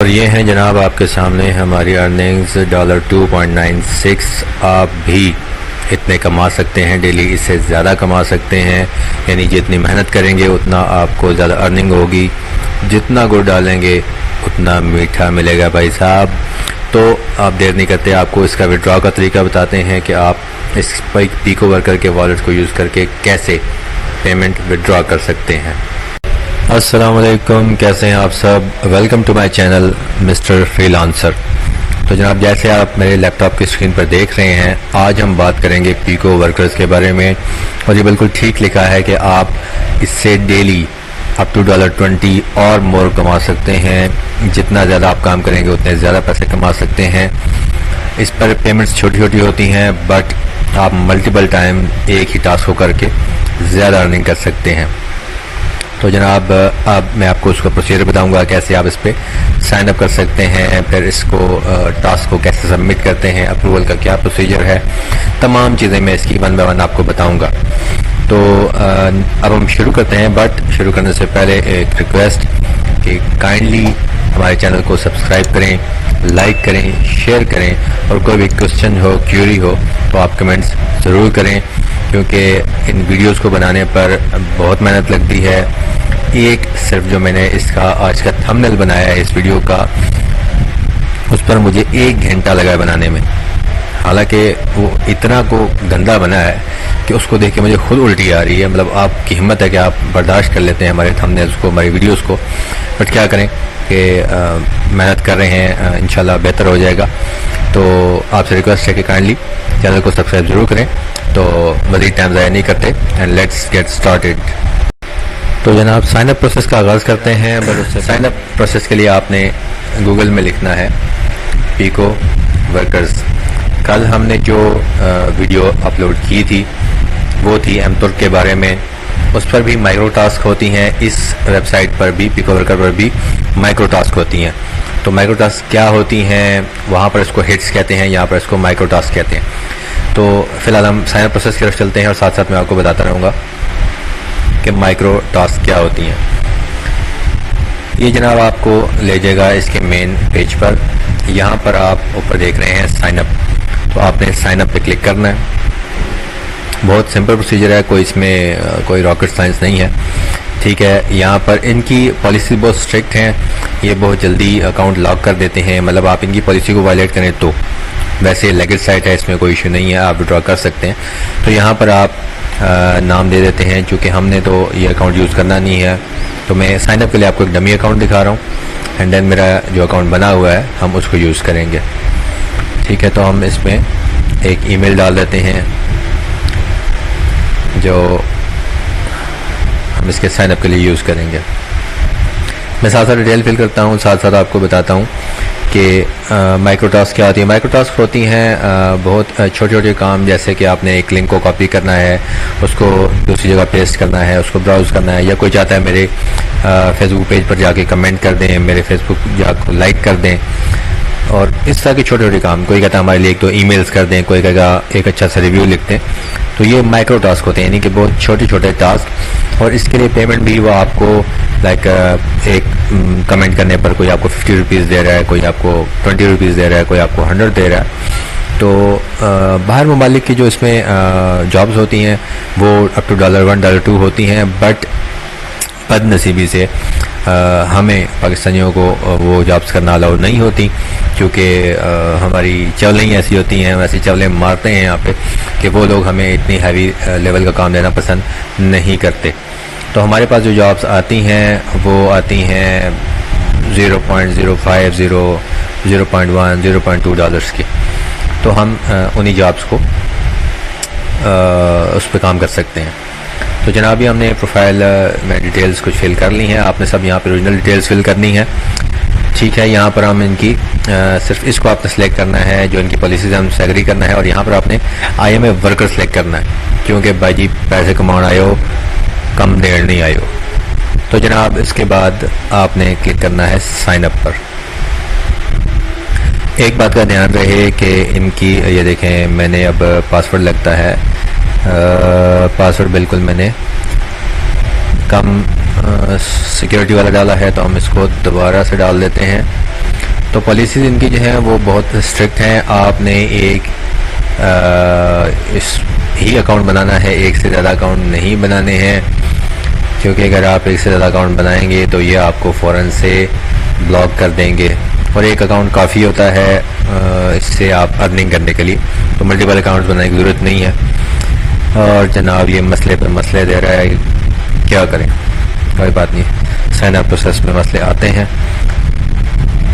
और ये हैं जनाब आपके सामने हमारी अर्निंग्स $2.96। आप भी इतने कमा सकते हैं डेली, इससे ज़्यादा कमा सकते हैं। यानी जितनी मेहनत करेंगे उतना आपको ज़्यादा अर्निंग होगी, जितना गुड़ डालेंगे उतना मीठा मिलेगा भाई साहब। तो आप देर नहीं करते, आपको इसका विड्रॉ का तरीका बताते हैं कि आप इस पीको वर्कर के वॉलेट को यूज़ करके कैसे पेमेंट विड्रॉ कर सकते हैं। अस्सलाम वालेकुम, कैसे हैं आप सब। Welcome to my channel mister freelancer. तो जनाब, जैसे आप मेरे लैपटॉप की स्क्रीन पर देख रहे हैं, आज हम बात करेंगे पीको वर्कर्स के बारे में। और ये बिल्कुल ठीक लिखा है कि आप इससे डेली अप टू $20 और मोर कमा सकते हैं। जितना ज़्यादा आप काम करेंगे उतने ज़्यादा पैसे कमा सकते हैं। इस पर पेमेंट्स छोटी छोटी होती हैं, बट आप मल्टीपल टाइम एक ही टास्क को करके ज़्यादा अर्निंग कर सकते हैं। तो जनाब, अब मैं आपको उसका प्रोसीजर बताऊंगा, कैसे आप इस पर साइन अप कर सकते हैं, फिर इसको टास्क को कैसे सबमिट करते हैं, अप्रूवल का क्या प्रोसीजर है, तमाम चीज़ें मैं इसकी वन बाय वन आपको बताऊंगा। तो अब हम शुरू करते हैं, बट शुरू करने से पहले एक रिक्वेस्ट कि काइंडली हमारे चैनल को सब्सक्राइब करें, लाइक करें, शेयर करें, और कोई भी क्वेश्चन हो, क्यूरी हो तो आप कमेंट्स ज़रूर करें, क्योंकि इन वीडियोस को बनाने पर बहुत मेहनत लगती है। एक सिर्फ जो मैंने इसका आज का थंबनेल बनाया है इस वीडियो का, उस पर मुझे 1 घंटा लगा है बनाने में। हालांकि वो इतना को गंदा बना है कि उसको देख के मुझे खुद उल्टी आ रही है। मतलब आपकी हिम्मत है कि आप बर्दाश्त कर लेते हैं हमारे थंबनेल्स को, हमारी वीडियोस को, बट क्या करें कि मेहनत कर रहे हैं, इंशाल्लाह बेहतर हो जाएगा। तो आपसे रिक्वेस्ट है कि काइंडली चैनल को सब्सक्राइब ज़रूर करें। तो मज़ीद टाइम ज़ाया नहीं करते एंड लेट्स गेट स्टार्टेड। तो जनाब, साइन अप प्रोसेस का आगाज़ करते हैं। बट उससे साइन अप प्रोसेस के लिए आपने गूगल में लिखना है पीको वर्कर्स। कल हमने जो वीडियो अपलोड की थी वो थी एमतुर्क के बारे में। उस पर भी माइक्रो टास्क होती हैं, इस वेबसाइट पर भी पीको वर्कर पर भी माइक्रो टास्क होती हैं। तो माइक्रो टास्क क्या होती हैं, वहाँ पर इसको हिट्स कहते हैं, यहाँ पर इसको माइक्रो टास्क कहते हैं। तो फिलहाल हम साइन अप प्रोसेस की तरफ चलते हैं और साथ साथ मैं आपको बताता रहूँगा कि माइक्रो टास्क क्या होती हैं। ये जनाब आपको ले जाएगा इसके मेन पेज पर। यहाँ पर आप ऊपर देख रहे हैं साइन अप, तो आपने साइन अप पे क्लिक करना है। बहुत सिंपल प्रोसीजर है, कोई इसमें कोई रॉकेट साइंस नहीं है, ठीक है। यहाँ पर इनकी पॉलिसी बहुत स्ट्रिक्ट हैं, ये बहुत जल्दी अकाउंट लॉक कर देते हैं। मतलब आप इनकी पॉलिसी को वायलेट करें तो, वैसे लेगल साइट है, इसमें कोई इशू नहीं है, आप विड्रॉ कर सकते हैं। तो यहाँ पर आप नाम दे देते हैं, चूँकि हमने तो ये अकाउंट यूज़ करना नहीं है, तो मैं साइन अप के लिए आपको एक डमी अकाउंट दिखा रहा हूँ। एंड देन मेरा जो अकाउंट बना हुआ है हम उसको यूज़ करेंगे, ठीक है। तो हम इसमें एक ईमेल डाल देते हैं जो हम इसके साइन अप के लिए यूज़ करेंगे। मैं साथ साथ डिटेल फिल करता हूँ, साथ साथ आपको बताता हूँ कि माइक्रो टास्क क्या होती है। माइक्रो टास्क होती हैं बहुत छोटे छोटे काम, जैसे कि आपने एक लिंक को कॉपी करना है, उसको दूसरी जगह पेस्ट करना है, उसको ब्राउज़ करना है, या कोई चाहता है मेरे फेसबुक पेज पर जाके कमेंट कर दें, मेरे फेसबुक जाकर लाइक कर दें, और इस तरह के छोटे छोटे काम। कोई कहता है हमारे लिए एक तो ईमेल्स कर दें, कोई कहेगा एक अच्छा सा रिव्यू लिख दें। तो ये माइक्रो टास्क होते हैं, यानी कि बहुत छोटे छोटे टास्क। और इसके लिए पेमेंट भी वो आपको लाइक एक कमेंट करने पर कोई आपको 50 रुपीज़ दे रहा है, कोई आपको 20 रुपीज़ दे रहा है, कोई आपको 100 दे रहा है। तो बाहर ममालिक की जो इसमें जॉब्स होती हैं वो अप टू $1, $2 होती हैं, बट बदनसीबी से हमें पाकिस्तानियों को वो जॉब्स करना अलाउ नहीं होती, क्योंकि हमारी चवलें ही ऐसी होती हैं, हम ऐसी चवलें मारते हैं यहाँ पे कि वो लोग हमें इतनी हैवी लेवल का काम देना पसंद नहीं करते। तो हमारे पास जो जॉब्स आती हैं वो आती हैं 0.05, 0.1, $0.2 की। तो हम उन्हीं जॉब्स को उस पर काम कर सकते हैं। तो जनाब, ये हमने प्रोफाइल में डिटेल्स कुछ फिल कर ली हैं, आपने सब यहाँ पे ओरिजिनल डिटेल्स फिल करनी है, ठीक है। यहाँ पर हम इनकी सिर्फ इसको आपने सेलेक्ट करना है, जो इनकी पॉलिसीज हम एग्री करना है, और यहाँ पर आपने IMA वर्कर सेलेक्ट करना है, क्योंकि भाई जी पैसे कमाने आए हो, कम देर नहीं आए हो। तो जनाब, इसके बाद आपने क्लिक करना है साइन अप पर। एक बात का ध्यान रहे कि इनकी ये देखें, मैंने अब पासवर्ड लगता है, पासवर्ड बिल्कुल मैंने कम सिक्योरिटी वाला डाला है, तो हम इसको दोबारा से डाल देते हैं। तो पॉलिसीज इनकी जो है वो बहुत स्ट्रिक्ट हैं। आपने एक इस ही अकाउंट बनाना है, एक से ज़्यादा अकाउंट नहीं बनाने हैं, क्योंकि अगर आप एक से ज़्यादा अकाउंट बनाएंगे तो ये आपको फ़ौरन से ब्लॉक कर देंगे। और एक अकाउंट काफ़ी होता है इससे आप अर्निंग करने के लिए, तो मल्टीपल अकाउंट्स बनाने की ज़रूरत नहीं है। और जनाब ये मसले पर मसले दे रहा है, क्या करें, कोई बात नहीं, साइन अप प्रोसेस में मसले आते हैं।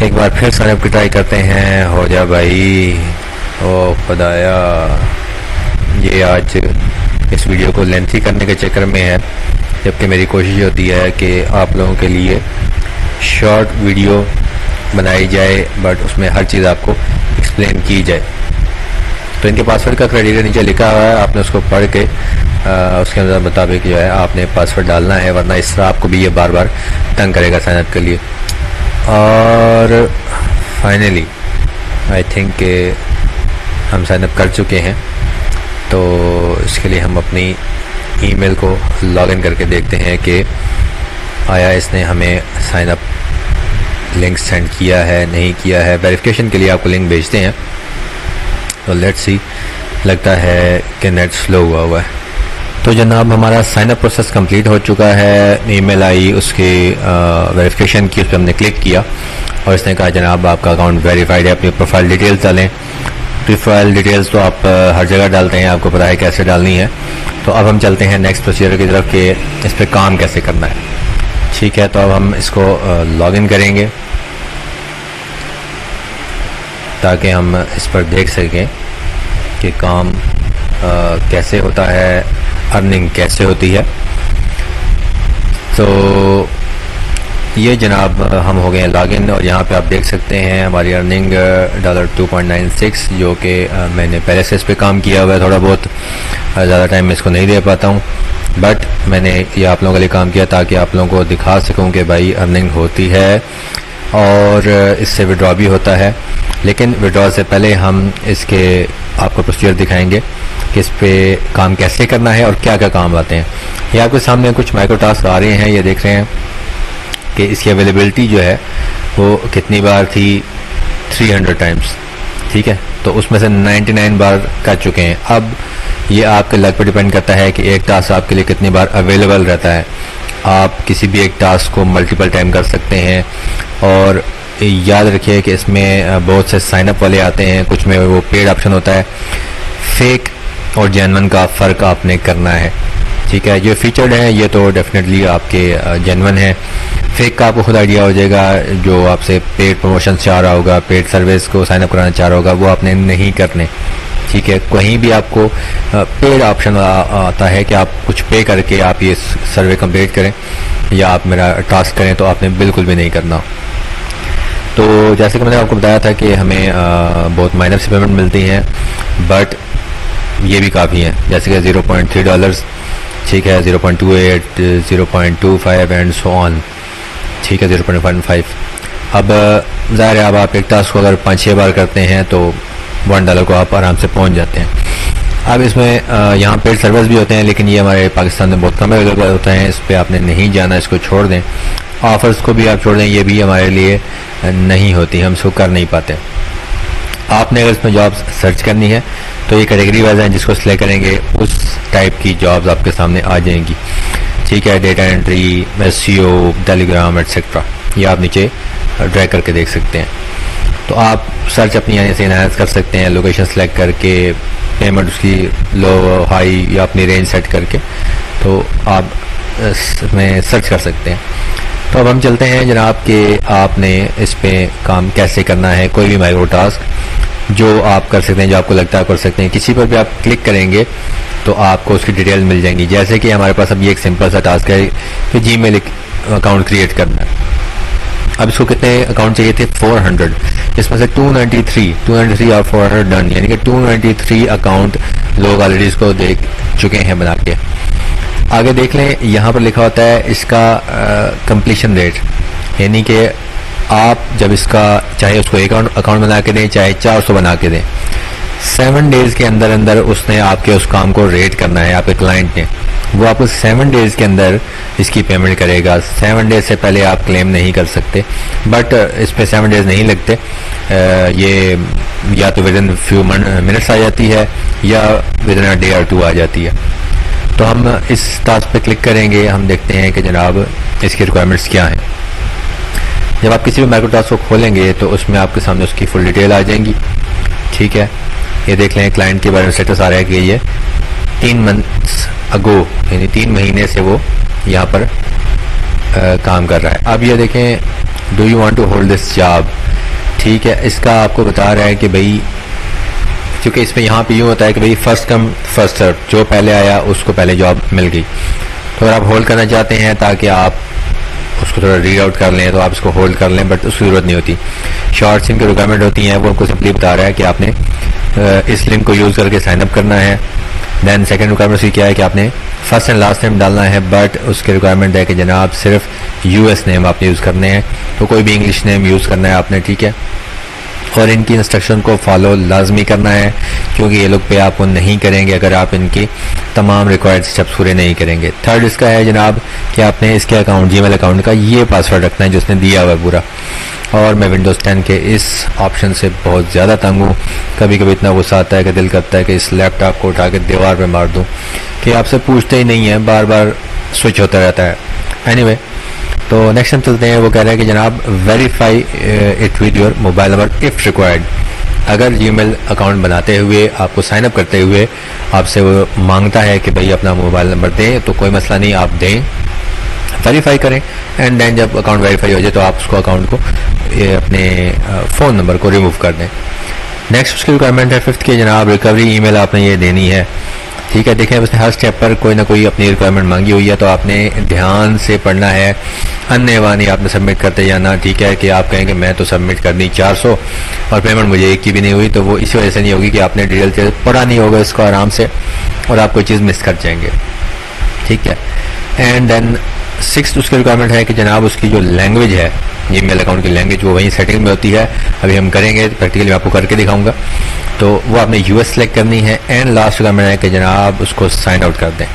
एक बार फिर साइन अप की ट्राई करते हैं, हो जा भाई। ओ खुदाया, ये आज इस वीडियो को लेंथी करने के चक्कर में है, जबकि मेरी कोशिश होती है कि आप लोगों के लिए शॉर्ट वीडियो बनाई जाए, बट उसमें हर चीज़ आपको एक्सप्लेन की जाए। तो इनके पासवर्ड का क्राइटेरिया नीचे लिखा हुआ है, आपने उसको पढ़ के उसके अंदर मुताबिक जो है आपने पासवर्ड डालना है, वरना इस तरह आपको भी ये बार बार तंग करेगा साइन अप के लिए। और फाइनली आई थिंक हम साइन अप कर चुके हैं, तो इसके लिए हम अपनी ईमेल को लॉगिन करके देखते हैं कि आया इसने हमें साइन अप लिंक सेंड किया है नहीं किया है। वेरिफिकेशन के लिए आपको लिंक भेजते हैं, तो लेट्स सी, लगता है कि नेट स्लो हुआ है। तो जनाब हमारा साइन अप प्रोसेस कंप्लीट हो चुका है। ईमेल आई, उसकी वेरिफिकेशन की, उस पर हमने क्लिक किया और इसने कहा जनाब आपका अकाउंट वेरीफाइड है, अपनी प्रोफाइल डिटेल्स डालें। प्रोफाइल डिटेल्स तो आप हर जगह डालते हैं, आपको पता है कैसे डालनी है। तो अब हम चलते हैं नेक्स्ट प्रोसीजर की तरफ कि इस पर काम कैसे करना है। ठीक है, तो अब हम इसको लॉगिन करेंगे ताकि हम इस पर देख सकें कि काम कैसे होता है, अर्निंग कैसे होती है। तो ये जनाब हम हो गए हैं लॉगिन, और यहाँ पे आप देख सकते हैं हमारी अर्निंग $2.96, जो कि मैंने पहले से इस पर काम किया हुआ है। थोड़ा बहुत ज़्यादा टाइम मैं इसको नहीं दे पाता हूँ, बट मैंने ये आप लोगों के लिए काम किया ताकि आप लोगों को दिखा सकूँ कि भाई अर्निंग होती है और इससे विड्रॉ भी होता है। लेकिन विड्रॉ से पहले हम इसके आपको प्रोसीजर दिखाएंगे कि इस पे काम कैसे करना है और क्या क्या काम आते हैं। ये आपके सामने कुछ माइक्रो टास्क आ रहे हैं, ये देख रहे हैं कि इसकी अवेलेबिलिटी जो है वो कितनी बार थी, 300 टाइम्स। ठीक है, तो उसमें से 99 बार कर चुके हैं। अब ये आपके लक पर डिपेंड करता है कि एक टास्क आपके लिए कितनी बार अवेलेबल रहता है। आप किसी भी एक टास्क को मल्टीपल टाइम कर सकते हैं, और याद रखिए कि इसमें बहुत से साइन अप वाले आते हैं, कुछ में वो पेड ऑप्शन होता है। फेक और जेन्युइन का फ़र्क आपने करना है। ठीक है, जो फीचर्ड है ये तो डेफिनेटली आपके जेन्युइन है। फेक का आपको खुद आइडिया हो जाएगा, जो आपसे पेड प्रमोशन चाह रहा होगा, पेड सर्विस को साइन अप कराना चाह रहा होगा, वो आपने नहीं करने। ठीक है, कहीं भी आपको पेड ऑप्शन आता है कि आप कुछ पे करके आप ये सर्वे कंप्लीट करें या आप मेरा टास्क करें, तो आपने बिल्कुल भी नहीं करना। तो जैसे कि मैंने आपको बताया था कि हमें बहुत माइनर से पेमेंट मिलती हैं, बट ये भी काफ़ी हैं, जैसे कि $0.3, ठीक है, 0.28, 0.25 एंड सो ऑन। ठीक है, 0.15। अब ज़ाहिर है, अब आप एक टास्क को अगर 5-6 बार करते हैं तो $1 को आप आराम से पहुंच जाते हैं। अब इसमें यहाँ पेड सर्विस भी होते हैं, लेकिन ये हमारे पाकिस्तान में बहुत कम अवेलेबल होते हैं, इस पर आपने नहीं जाना, इसको छोड़ दें। ऑफ़र्स को भी आप छोड़ दें, ये भी हमारे लिए नहीं होती, हम इसको कर नहीं पाते। आपने अगर इसमें जॉब्स सर्च करनी है तो ये कैटेगरी वाइज हैं, जिसको सिलेक्ट करेंगे उस टाइप की जॉब्स आपके सामने आ जाएंगी। ठीक है, data entry, SEO, Telegram etcetera, ये आप नीचे ड्रैग करके देख सकते हैं। तो आप सर्च अपनी यानी से एनहांस कर सकते हैं, लोकेशन सेलेक्ट करके, पेमेंट उसकी लो हाई या अपनी रेंज सेट करके, तो आप इसमें सर्च कर सकते हैं। तो अब हम चलते हैं जनाब कि आपने इस पे काम कैसे करना है। कोई भी माइक्रो टास्क जो आप कर सकते हैं, जो आपको लगता है कर सकते हैं, किसी पर भी आप क्लिक करेंगे तो आपको उसकी डिटेल मिल जाएंगी। जैसे कि हमारे पास अभी एक सिंपल सा टास्क है कि जीमेल अकाउंट क्रिएट करना है। अब इसको कितने अकाउंट चाहिए थे? 400, इसमें से 293 और 400 डन, यानी कि 293 अकाउंट लोग ऑलरेडी इसको देख चुके हैं बना के। आगे देख लें, यहाँ पर लिखा होता है इसका कंप्लीशन रेट, यानी कि आप जब इसका चाहे उसको एक अकाउंट बना के दें, चाहे 400 बना के दें, 7 डेज़ के अंदर अंदर उसने आपके उस काम को रेट करना है, आपके क्लाइंट ने। वो आपको 7 डेज़ के अंदर इसकी पेमेंट करेगा। 7 डेज से पहले आप क्लेम नहीं कर सकते, बट इस पर 7 डेज़ नहीं लगते। ये या तो विद इन फ्यू मिनट्स आ जाती है या विद इन अ डे और 2 आ जाती है। तो हम इस टास्क पे क्लिक करेंगे, हम देखते हैं कि जनाब इसकी रिक्वायरमेंट्स क्या हैं। जब आप किसी भी माइक्रो टास्क को खोलेंगे तो उसमें आपके सामने उसकी फुल डिटेल आ जाएंगी। ठीक है, ये देख लें क्लाइंट के बारे में स्टेटस आ रहा है कि ये 3 मंथ्स अगो यानी 3 महीने से वो यहाँ पर काम कर रहा है। अब ये देखें, do you want to hold this job. ठीक है, इसका आपको बता रहा है कि भाई, क्योंकि इसमें यहाँ पे यूँ होता है कि भाई फर्स्ट कम फर्स्ट सर्व, जो पहले आया उसको पहले जॉब मिल गई। तो अगर आप होल्ड करना चाहते हैं ताकि आप उसको थोड़ा रीड आउट कर लें तो आप इसको होल्ड कर लें, बट उसकी ज़रूरत नहीं होती। शॉर्ट्स इनकी रिक्वायरमेंट होती हैं, वो आपको सिंपली बता रहा है कि आपने इस लिंक को यूज़ करके साइनअप करना है। दैन सेकंड रिक्वायरमेंट उसकी क्या है कि आपने फर्स्ट एंड लास्ट नेम डालना है, बट उसके रिक्वायरमेंट है कि जनाब सिर्फ यूएस नेम आपने यूज़ करने हैं, तो कोई भी इंग्लिश नेम यूज़ करना है आपने। ठीक है, और इनकी इंस्ट्रक्शन को फॉलो लाजमी करना है, क्योंकि ये लोग पे आपको नहीं करेंगे अगर आप इनकी तमाम रिक्वायर्ड स्टेप्स पूरे नहीं करेंगे। थर्ड इसका है जनाब कि आपने इसके अकाउंट जीमेल अकाउंट का ये पासवर्ड रखना है जो उसने दिया हुआ है पूरा। और मैं विंडोज़ 10 के इस ऑप्शन से बहुत ज़्यादा तंग हूँ। कभी कभी इतना गुस्सा आता है कि दिल करता है कि इस लैपटॉप को उठा के दीवार पर मार दूँ, कि आपसे पूछते ही नहीं है, बार बार स्विच होता रहता है। एनीवे, तो नेक्स्ट हम चलते हैं। वो कह रहा है कि जनाब verify it with your mobile number if required. अगर जीमेल अकाउंट बनाते हुए आपको साइन अप करते हुए आपसे वो मांगता है कि भाई अपना मोबाइल नंबर दें, तो कोई मसला नहीं, आप दें, वेरीफाई करें, एंड देन जब अकाउंट वेरीफाई हो जाए तो आप उसको अकाउंट को अपने फ़ोन नंबर को रिमूव कर दें। नेक्स्ट उसकी रिक्वायरमेंट है फिफ्थ की जनाब रिकवरी ईमेल आपने ये देनी है। ठीक है, देखें उसने हर स्टेप पर कोई ना कोई अपनी रिक्वायरमेंट मांगी हुई है, तो आपने ध्यान से पढ़ना है, अन्यवानी आपने सबमिट करते जाना। ठीक है, कि आप कहेंगे मैं तो सबमिट कर दी 400 और पेमेंट मुझे एक की भी नहीं हुई, तो वो इसी वजह से नहीं होगी कि आपने डिटेल से पढ़ा नहीं होगा इसको आराम से, और आप कोई चीज़ मिस कर जाएंगे। ठीक है, एंड देन सिक्स्थ उसकी रिक्वायरमेंट है कि जनाब उसकी जो लैंग्वेज है जीमेल अकाउंट की लैंग्वेज, वो वहीं सेटिंग में होती है। अभी हम करेंगे प्रैक्टिकली, मैं आपको करके दिखाऊंगा। तो वो आपने यूएस सेलेक्ट करनी है। एंड लास्ट रिक्वायरमेंट है कि जनाब उसको साइन आउट कर दें।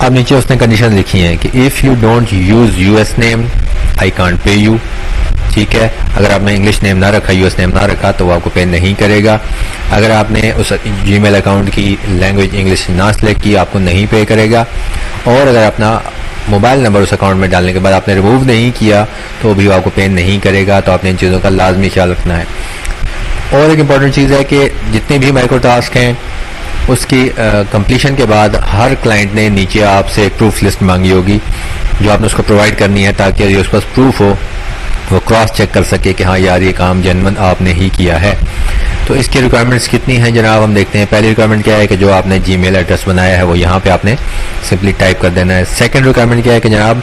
अब नीचे उसने कंडीशन लिखी है कि if you don't use US name I can't pay you. ठीक है, अगर आपने इंग्लिश नेम ना रखा, यूएस नेम ना रखा, तो वो आपको पे नहीं करेगा। अगर आपने उस जीमेल अकाउंट की लैंग्वेज इंग्लिश ना सेलेक्ट की, आपको नहीं पे करेगा। और अगर अपना मोबाइल नंबर उस अकाउंट में डालने के बाद आपने रिमूव नहीं किया, तो भी आपको पे नहीं करेगा। तो आपने इन चीज़ों का लाजमी ख्याल रखना है। और एक इम्पॉर्टेंट चीज़ है कि जितने भी माइक्रो टास्क हैं उसकी कंप्लीशन के बाद हर क्लाइंट ने नीचे आपसे एक प्रूफ लिस्ट मांगी होगी जो आपने उसको प्रोवाइड करनी है, ताकि यदि उसके पास प्रूफ हो वो क्रॉस चेक कर सके कि हाँ यार ये काम जेन्युइन आपने ही किया है। तो इसकी रिक्वायरमेंट्स कितनी हैं जनाब, हम देखते हैं। पहली रिक्वायरमेंट क्या है कि जो आपने जीमेल एड्रेस बनाया है वो यहाँ पे आपने सिंपली टाइप कर देना है। सेकंड रिक्वायरमेंट क्या है कि जनाब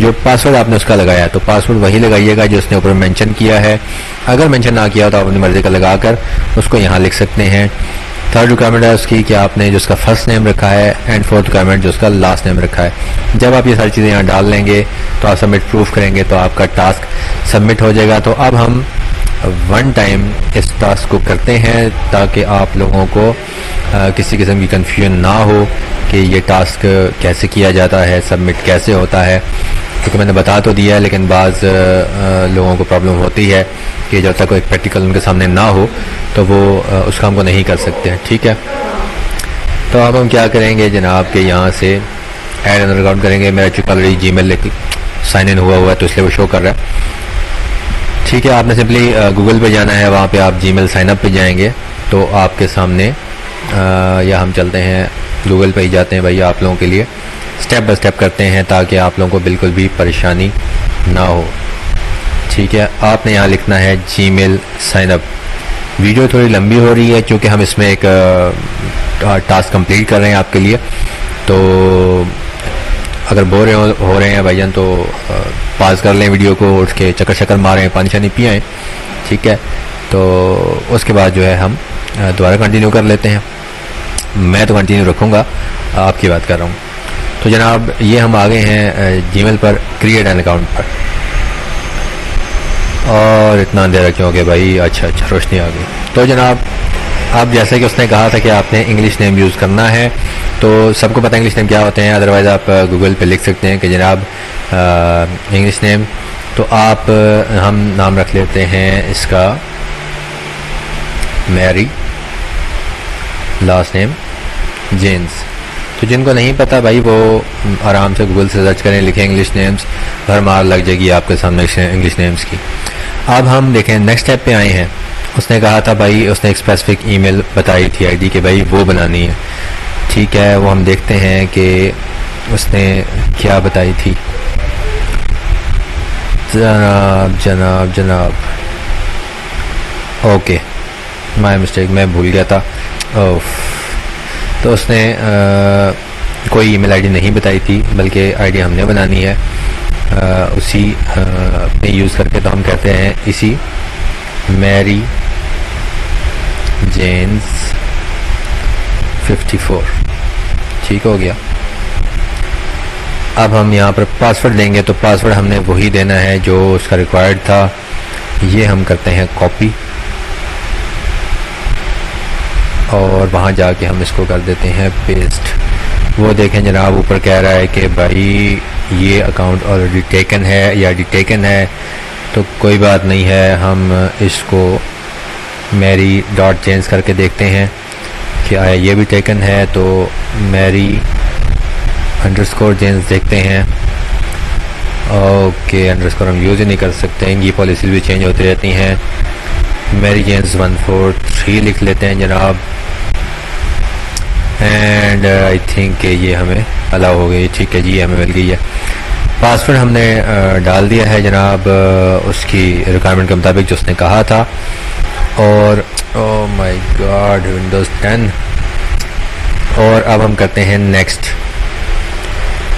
जो पासवर्ड आपने उसका लगाया है तो पासवर्ड वही लगाइएगा जो उसने ऊपर मेंशन किया है। अगर मेंशन ना किया तो आप अपनी मर्जी का लगाकर उसको यहाँ लिख सकते हैं। थर्ड रिक्वायरमेंट है उसकी कि आपने जो उसका फर्स्ट नेम रखा है, एंड फोर्थ रिक्वायरमेंट जो उसका लास्ट नेम रखा है। जब आप ये सारी चीज़ें यहाँ डाल लेंगे तो आप सबमिट प्रूफ करेंगे तो आपका टास्क सबमिट हो जाएगा। तो अब हम वन टाइम इस टास्क को करते हैं ताकि आप लोगों को किसी किस्म की कन्फ्यूजन ना हो कि ये टास्क कैसे किया जाता है, सबमिट कैसे होता है। क्योंकि मैंने बता तो दिया है, लेकिन बाज़ लोगों को प्रॉब्लम होती है कि जब तक कोई प्रैक्टिकल उनके सामने ना हो तो वो उस काम को नहीं कर सकते हैं। ठीक है, तो अब हम क्या करेंगे जनाब के यहाँ से ऐड अनदर अकाउंट करेंगे। मेरा चूँकि ऑलरेडी जीमेल साइन इन हुआ है तो इसलिए वो शो कर रहा है। ठीक है, आपने सिंपली गूगल पे जाना है, वहाँ पे आप जीमेल साइन अप पे जाएंगे तो आपके सामने या हम चलते हैं गूगल पे ही जाते हैं भैया, आप लोगों के लिए स्टेप बाय स्टेप करते हैं ताकि आप लोगों को बिल्कुल भी परेशानी ना हो। ठीक है, आपने यहाँ लिखना है जीमेल साइन अप। वीडियो थोड़ी लंबी हो रही है क्योंकि हम इसमें एक टास्क कंप्लीट कर रहे हैं आपके लिए। तो अगर बोर हो रहे हैं भाईजान तो पास कर लें वीडियो को, उठ के चक्कर शक्कर मारें, पानी शानी पिएँ। ठीक है, तो उसके बाद जो है हम दोबारा कंटिन्यू कर लेते हैं। मैं तो कंटिन्यू रखूँगा, आपकी बात कर रहा हूँ। तो जनाब ये हम आ गए हैं जीमेल पर क्रिएट एन अकाउंट पर, और इतना अंधेरा क्यों हो गया भाई। अच्छा रोशनी आ गई। तो जनाब अब जैसे कि उसने कहा था कि आपने इंग्लिश नेम यूज़ करना है, तो सबको पता है इंग्लिश नेम क्या होते हैं, अदरवाइज़ आप गूगल पे लिख सकते हैं कि जनाब इंग्लिश नेम। तो आप हम नाम रख लेते हैं इसका मैरी, लास्ट नेम जेन्स। तो जिनको नहीं पता भाई वो आराम से गूगल से सर्च करें, लिखें इंग्लिश नेम्स, हर मार लग जाएगी आपके सामने इंग्लिश नेम्स की। अब हम देखें नेक्स्ट स्टेप पे आए हैं। उसने कहा था भाई, उसने एक स्पेसिफिक ईमेल बताई थी आईडी कि भाई वो बनानी है। ठीक है, वो हम देखते हैं कि उसने क्या बताई थी। जनाब जनाब जनाब ओके, माय मिस्टेक, मैं भूल गया था। तो उसने कोई ईमेल आईडी नहीं बताई थी, बल्कि आईडी हमने बनानी है उसी अपने यूज़ करके। तो हम कहते हैं इसी मैरी जेन्स 54। ठीक हो गया। अब हम यहाँ पर पासवर्ड देंगे, तो पासवर्ड हमने वही देना है जो उसका रिक्वायर्ड था। ये हम करते हैं कॉपी और वहाँ जाके हम इसको कर देते हैं पेस्ट। वो देखें जनाब ऊपर कह रहा है कि भाई ये अकाउंट ऑलरेडी टेकन है या डिटेकन है, तो कोई बात नहीं है, हम इसको मैरी डॉट चेंज करके देखते हैं कि आया ये भी टेकन है। तो मैरी अंडरस्कोर जेन्स देखते हैं। ओके, अंडरस्कोर हम यूज़ ही नहीं कर सकते, इनकी पॉलिसीज भी चेंज होती रहती हैं। मैरी जेन्स 143 लिख लेते हैं जनाब, एंड आई थिंक ये हमें अलाउ हो गई। ठीक है जी, हमें मिल गई है। पासवर्ड हमने डाल दिया है जनाब उसकी रिक्वायरमेंट के मुताबिक जो उसने कहा था। और ओह माय गॉड, विंडोज़ 10। और अब हम करते हैं नेक्स्ट।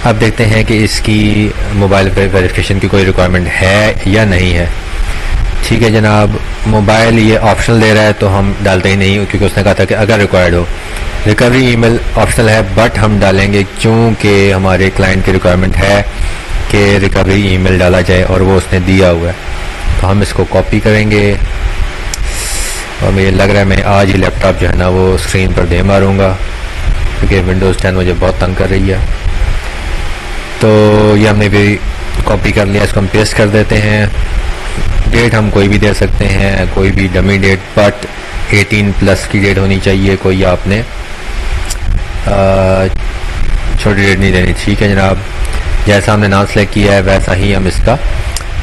अब देखते हैं कि इसकी मोबाइल पे वेरिफिकेशन की कोई रिक्वायरमेंट है या नहीं है। ठीक है जनाब, मोबाइल ये ऑप्शनल दे रहा है तो हम डालते ही नहीं, क्योंकि उसने कहा था कि अगर रिक्वायर्ड हो। रिकवरी ईमेल ऑप्शनल है बट हम डालेंगे क्योंकि हमारे क्लाइंट की रिक्वायरमेंट है कि रिकवरी ईमेल डाला जाए और वो उसने दिया हुआ है। तो हम इसको कॉपी करेंगे और मुझे लग रहा है मैं आज ही लैपटॉप जो है ना वो स्क्रीन पर दे मारूंगा, क्योंकि विंडोज़ 10 मुझे बहुत तंग कर रही है। तो ये हमने भी कॉपी कर लिया, इसको हम पेस्ट कर देते हैं। डेट हम कोई भी दे सकते हैं, कोई भी डमी डेट, बट 18+ की डेट होनी चाहिए, कोई आपने छोटी डेट नहीं देनी। ठीक है जनाब, जैसा हमने नाम सेलेक्ट किया है वैसा ही हम इसका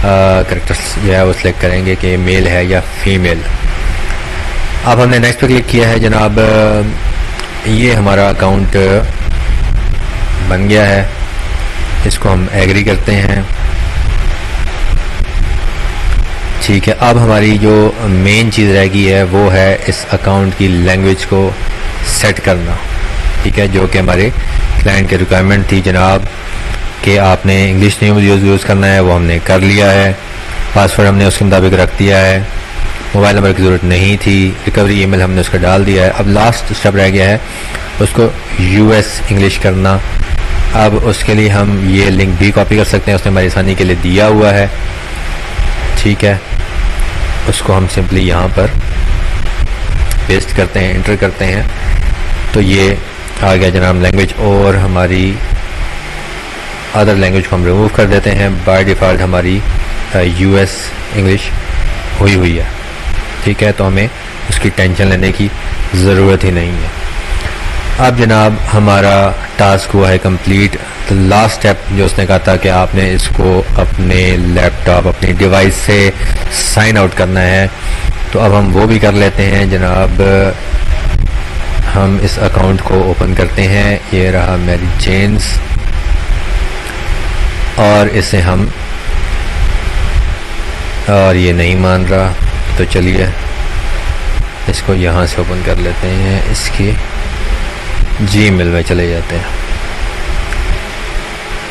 करेक्टर्स जो है वो सिलेक्ट करेंगे कि मेल है या फीमेल। अब हमने नेक्स्ट पे क्लिक किया है जनाब, ये हमारा अकाउंट बन गया है। इसको हम एग्री करते हैं। ठीक है, अब हमारी जो मेन चीज़ रह गई है वो है इस अकाउंट की लैंग्वेज को सेट करना। ठीक है, जो कि हमारे क्लाइंट की रिक्वायरमेंट थी जनाब कि आपने इंग्लिश नेम यूज़ करना है, वो हमने कर लिया है। पासवर्ड हमने उसके मुताबिक रख दिया है। मोबाइल नंबर की ज़रूरत नहीं थी। रिकवरी ईमेल हमने उसका डाल दिया है। अब लास्ट स्टेप रह गया है उसको यूएस इंग्लिश करना। अब उसके लिए हम ये लिंक भी कॉपी कर सकते हैं, उसने हमारी आसानी के लिए दिया हुआ है। ठीक है, उसको हम सिंपली यहाँ पर पेस्ट करते हैं, एंटर करते हैं, तो ये आ गया जनाब लैंग्वेज। और हमारी अदर लैंग्वेज को हम रिमूव कर देते हैं। बाय डिफ़ॉल्ट हमारी यूएस इंग्लिश हुई है। ठीक है, तो हमें उसकी टेंशन लेने की ज़रूरत ही नहीं है। अब जनाब हमारा टास्क हुआ है कंप्लीट। तो लास्ट स्टेप जो उसने कहा था कि आपने इसको अपने लैपटॉप, अपनी डिवाइस से साइन आउट करना है, तो अब हम वो भी कर लेते हैं जनाब। हम इस अकाउंट को ओपन करते हैं, ये रहा मैरी जेन्स, और इसे हम, और ये नहीं मान रहा, तो चलिए इसको यहाँ से ओपन कर लेते हैं। इसकी जीमेल में चले जाते हैं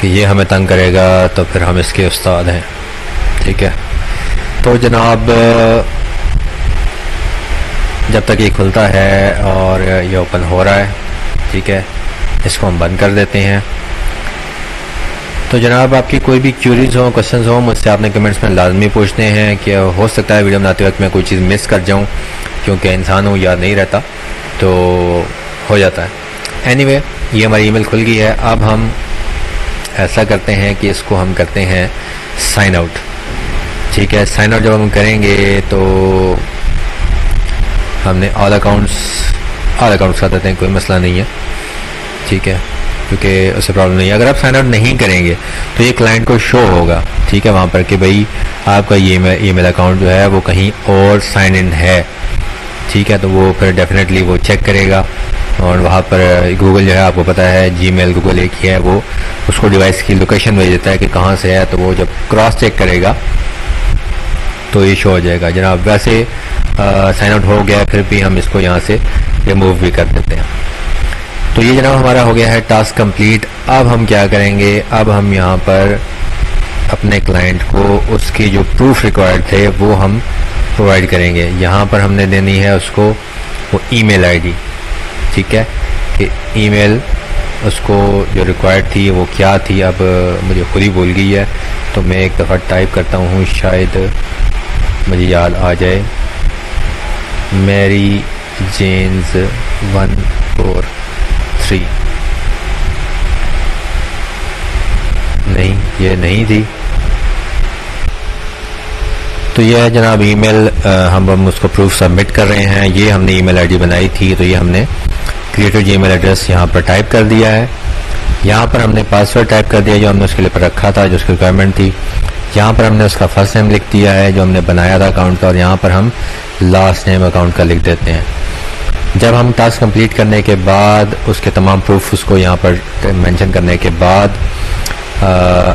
कि ये हमें तंग करेगा, तो फिर हम इसके उस्ताद हैं। ठीक है, तो जनाब जब तक ये खुलता है और ये ओपन हो रहा है, ठीक है, इसको हम बंद कर देते हैं। तो जनाब आपकी कोई भी क्यूरीज हो, क्वेश्चंस हो, मुझसे आपने कमेंट्स में लाजमी पूछते हैं कि हो सकता है वीडियो बनाते वक्त मैं कोई चीज़ मिस कर जाऊं, क्योंकि इंसान हूँ याद नहीं रहता तो हो जाता है। एनीवे ये हमारी ईमेल खुल गई है। अब हम ऐसा करते हैं कि इसको हम करते हैं साइन आउट। ठीक है, साइन आउट जब हम करेंगे तो हमने ऑल अकाउंट्स का देते हैं, कोई मसला नहीं है। ठीक है, क्योंकि उससे प्रॉब्लम नहीं है। अगर आप साइन आउट नहीं करेंगे तो ये क्लाइंट को शो होगा, ठीक है, वहाँ पर कि भाई आपका ये ईमेल अकाउंट जो है वो कहीं और साइन इन है। ठीक है, तो वो फिर डेफिनेटली वो चेक करेगा और वहाँ पर गूगल जो है आपको पता है जीमेल गूगल एक ही है, वो उसको डिवाइस की लोकेशन भेज देता है कि कहाँ से है, तो वो जब क्रॉस चेक करेगा तो ये शो हो जाएगा। जनाब वैसे साइन आउट हो गया, फिर भी हम इसको यहाँ से रिमूव भी कर देते हैं। तो ये जनाब हमारा हो गया है टास्क कंप्लीट। अब हम क्या करेंगे, अब हम यहाँ पर अपने क्लाइंट को उसकी जो प्रूफ रिक्वायर्ड थे वो हम प्रोवाइड करेंगे। यहाँ पर हमने देनी है उसको वो ईमेल आईडी। ठीक है, कि ईमेल उसको जो रिक्वायर्ड थी वो क्या थी, अब मुझे खुद ही भूल गई है, तो मैं एक दफ़ा टाइप करता हूँ, शायद मुझे याद आ जाए। मैरी जेन्स 143, नहीं ये नहीं थी। तो ये है जनाब ईमेल, हम उसको प्रूफ सबमिट कर रहे हैं। ये हमने ईमेल आईडी बनाई थी, तो ये हमने क्रिएटेड जीमेल एड्रेस यहाँ पर टाइप कर दिया है। यहाँ पर हमने पासवर्ड टाइप कर दिया जो हमने उसके लिए पर रखा था, जो उसकी रिक्वायरमेंट थी। यहाँ पर हमने उसका फर्स्ट नेम लिख दिया है जो हमने बनाया था अकाउंट का, और यहाँ पर हम लास्ट नेम अकाउंट का लिख देते हैं। जब हम टास्क कंप्लीट करने के बाद उसके तमाम प्रूफ उसको यहाँ पर मेंशन करने के बाद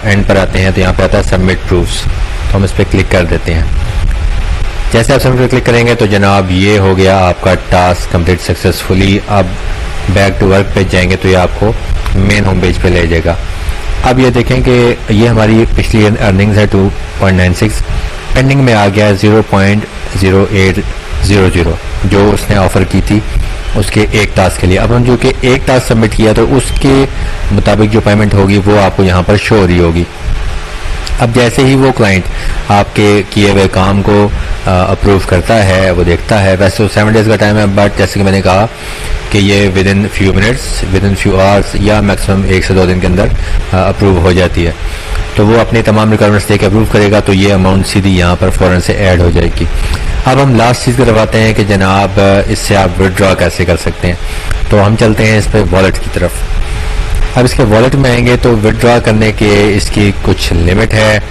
एंड पर आते हैं, तो यहाँ पर आता है सबमिट प्रूफ्स, तो हम इस पर क्लिक कर देते हैं। जैसे आप सबमिट पर क्लिक करेंगे तो जनाब ये हो गया आपका टास्क कंप्लीट सक्सेसफुली। अब बैक टू वर्क पे जाएंगे तो ये आपको मेन होम पेज पे ले जाएगा। अब ये देखें कि ये हमारी पिछली अर्निंग्स है 2.96, पेंडिंग में आ गया है 0.0800 जो उसने ऑफ़र की थी उसके एक टास्क के लिए। अब हम जो कि एक टास्क सबमिट किया तो उसके मुताबिक जो पेमेंट होगी वो आपको यहाँ पर शो हो रही होगी। अब जैसे ही वो क्लाइंट आपके किए हुए काम को अप्रूव करता है, वो देखता है, वैसे तो 7 डेज़ का टाइम है, बट जैसे कि मैंने कहा कि ये with in few minutes, with in few hours या मैक्सिमम 1 से 2 दिन के अंदर अप्रूव हो जाती है। तो वो अपनी तमाम रिक्वायरमेंट्स देकर अप्रूव करेगा तो ये अमाउंट सीधी यहाँ पर फ़ौरन से ऐड हो जाएगी। अब हम लास्ट चीज़ करवाते हैं कि जनाब इससे आप विड्रॉ कैसे कर सकते हैं। तो हम चलते हैं इस पर वॉलेट की तरफ। अब इसके वॉलेट में आएंगे तो विड्रॉ करने के इसकी कुछ लिमिट है,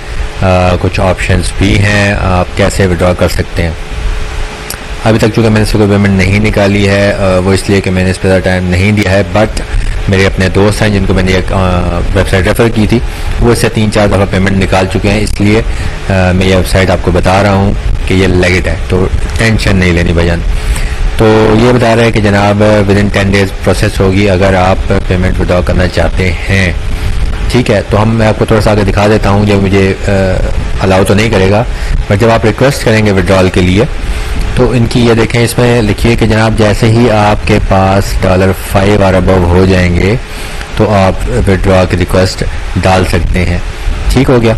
कुछ ऑप्शंस भी हैं, आप कैसे विड्रॉ कर सकते हैं। अभी तक चूँकि मैंने इससे कोई पेमेंट नहीं निकाली है, वो इसलिए कि मैंने इस पर टाइम नहीं दिया है, बट मेरे अपने दोस्त हैं जिनको मैंने एक वेबसाइट रेफ़र की थी, वो इससे 3-4 दफ़ा पेमेंट निकाल चुके हैं, इसलिए मैं ये वेबसाइट आपको बता रहा हूँ कि ये लेगिट है, तो टेंशन नहीं लेनी भाईजान। तो ये बता रहे हैं कि जनाब विद इन 10 डेज़ प्रोसेस होगी अगर आप पेमेंट विड्रॉ करना चाहते हैं। ठीक है, तो मैं आपको थोड़ा सा आगे दिखा देता हूँ, जब मुझे अलाउ तो नहीं करेगा, बट जब आप रिक्वेस्ट करेंगे विड्रॉल के लिए तो इनकी ये देखें, इसमें लिखिए कि जनाब जैसे ही आपके पास $5 और अबव हो जाएंगे तो आप विड्रॉ की रिक्वेस्ट डाल सकते हैं। ठीक हो गया,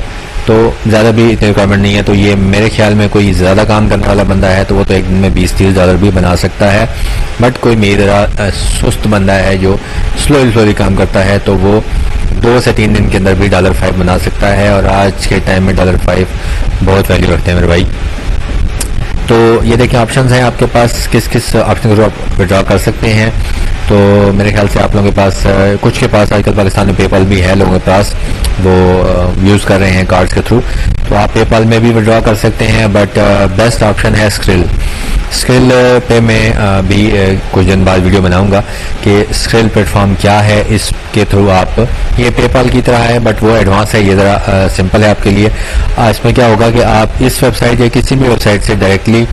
तो ज़्यादा भी इतनी रिक्वायरमेंट नहीं है। तो ये मेरे ख्याल में कोई ज़्यादा काम करने वाला बंदा है तो वो तो एक दिन में $20-30 भी बना सकता है, बट कोई मेरा सुस्त बंदा है जो स्लोली काम करता है तो वो 2 से 3 दिन के अंदर भी $5 बना सकता है, और आज के टाइम में $5 बहुत वैल्यू रखते हैं मेरे भाई। तो ये देखिए ऑप्शंस हैं आपके पास, किस किस ऑप्शन को आप विड्रॉ कर सकते हैं। तो मेरे ख्याल से आप लोगों के पास, कुछ के पास आजकल पाकिस्तान में पेपल भी है, लोगों के पास वो यूज़ कर रहे हैं कार्ड्स के थ्रू, तो आप पेपल में भी विड्रॉ कर सकते हैं, बट बेस्ट ऑप्शन है स्क्रिल पे। मैं भी कुछ दिन बाद वीडियो बनाऊंगा कि स्क्रिल प्लेटफॉर्म क्या है, इसके थ्रू आप, ये पेपल की तरह है बट वो एडवांस है, ये ज़रा सिंपल है आपके लिए। इसमें क्या होगा कि आप इस वेबसाइट या किसी भी वेबसाइट से डायरेक्टली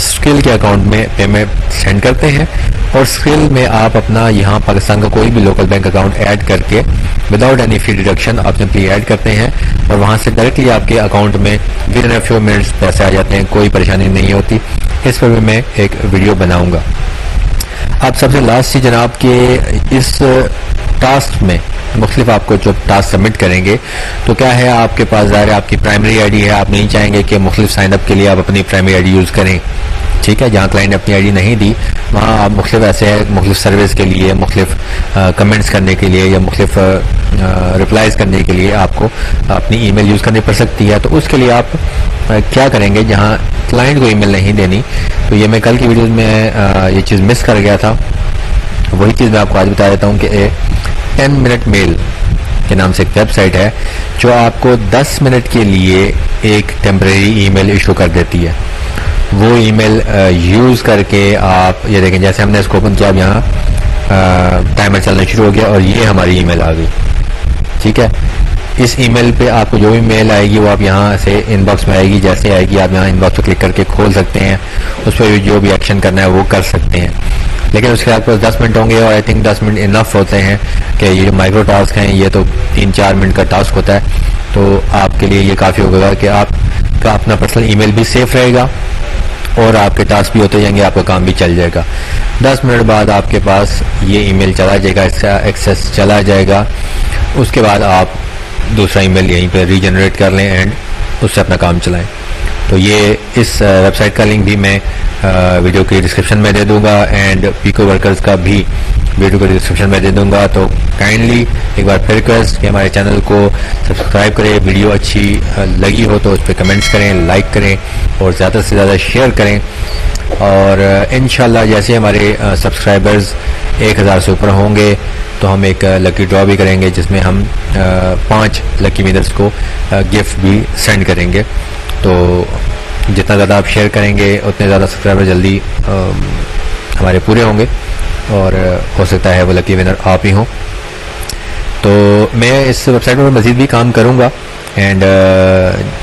स्क्रिल के अकाउंट में पेमेंट सेंड करते हैं, और स्क्रिल में आप अपना यहाँ पाकिस्तान का कोई भी लोकल बैंक अकाउंट ऐड करके विदाउट एनी फी डिडक्शन आप सिंपली ऐड करते हैं, और वहाँ से डायरेक्टली आपके अकाउंट में with in a few minutes पैसे आ जाते हैं, कोई परेशानी नहीं होती। इस पर भी मैं एक वीडियो बनाऊंगा। अब सबसे लास्ट चीज़ जनाब के इस टास्क में मुख्तलिफ आपको जो टास्क सबमिट करेंगे तो क्या है, आपके पास ज़ाहिर आपकी प्राइमरी आईडी है, आप नहीं चाहेंगे कि मुख्तलिफ साइनअप के लिए आप अपनी प्राइमरी आईडी यूज़ करें। ठीक है। जहाँ क्लाइंट ने अपनी आईडी नहीं दी वहाँ आप मुख्तलिफ ऐसे मुख्तलिफ सर्विस के लिए, मुख्तलिफ कमेंट्स करने के लिए या मुख्तलिफ रिप्लाईज करने के लिए आपको अपनी ईमेल यूज़ करनी पड़ सकती है। तो उसके लिए आप क्या करेंगे, जहाँ क्लाइंट को ईमेल नहीं देनी, तो ये मैं कल की वीडियोज़ में ये चीज़ मिस कर गया था, वही चीज़ मैं आपको आज बता देता हूँ कि 10 मिनट मेल के नाम से एक वेबसाइट है जो आपको 10 मिनट के लिए एक टेम्परेरी ईमेल इशू कर देती है। वो ईमेल यूज़ करके आप ये देखें, जैसे हमने इसको ओपन किया, अब यहाँ टाइमर चलना शुरू हो गया और ये हमारी ईमेल आ गई। ठीक है, इस ईमेल पे आपको जो भी मेल आएगी वो आप यहाँ से इनबॉक्स में आएगी, जैसे आएगी आप यहाँ इनबॉक्स पर क्लिक करके खोल सकते हैं, उस पर जो भी एक्शन करना है वो कर सकते हैं। लेकिन उसके आपके पास 10 मिनट होंगे और आई थिंक 10 मिनट इनफ होते हैं कि ये जो माइक्रो टास्क हैं ये तो 3-4 मिनट का टास्क होता है, तो आपके लिए ये काफ़ी होगा कि आपका अपना पर्सनल ईमेल भी सेफ रहेगा और आपके टास्क भी होते जाएंगे, आपका काम भी चल जाएगा। 10 मिनट बाद आपके पास ये ईमेल चला जाएगा, इसका एक्सेस चला जाएगा, उसके बाद आप दूसरा ईमेल यहीं पर रीजनरेट कर लें एंड उससे अपना काम चलाएं। तो ये इस वेबसाइट का लिंक भी मैं वीडियो की डिस्क्रिप्शन में दे दूंगा एंड पीको वर्कर्स का भी वीडियो को डिस्क्रिप्शन में दे दूंगा। तो काइंडली एक बार फिर रिक्वेस्ट कि हमारे चैनल को सब्सक्राइब करें, वीडियो अच्छी लगी हो तो उस पर कमेंट्स करें, लाइक करें और ज़्यादा से ज़्यादा शेयर करें। और इंशाल्लाह जैसे हमारे सब्सक्राइबर्स 1000 से ऊपर होंगे तो हम एक लकी ड्रॉ भी करेंगे जिसमें हम 5 लकी विनर्स को गिफ्ट भी सेंड करेंगे। तो जितना ज़्यादा आप शेयर करेंगे उतने ज़्यादा सब्सक्राइबर जल्दी हमारे पूरे होंगे और हो सकता है वो लकी विनर आप ही हों। तो मैं इस वेबसाइट पर मज़ीद भी काम करूँगा एंड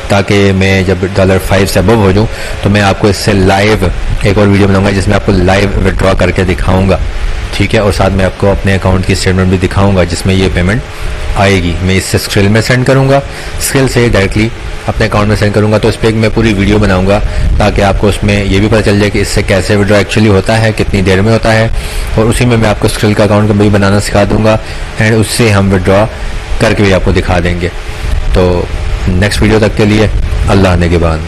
ताकि मैं जब $5 से अबव हो जाऊँ तो मैं आपको इससे लाइव एक और वीडियो बनाऊंगा जिसमें आपको लाइव विड्रॉ करके दिखाऊंगा। ठीक है, और साथ में आपको अपने अकाउंट की स्टेटमेंट भी दिखाऊंगा जिसमें ये पेमेंट आएगी। मैं इससे स्क्रिल में सेंड करूंगा, स्क्रिल से डायरेक्टली अपने अकाउंट में सेंड करूंगा। तो इस पर मैं पूरी वीडियो बनाऊंगा ताकि आपको उसमें ये भी पता चल जाए कि इससे कैसे विड्रॉ एक्चुअली होता है, कितनी देर में होता है, और उसी में मैं आपको स्क्रिल का अकाउंट भी बनाना सिखा दूंगा एंड उससे हम विड्रॉ करके भी आपको दिखा देंगे। तो नेक्स्ट वीडियो तक के लिए अल्लाह ने के बाद।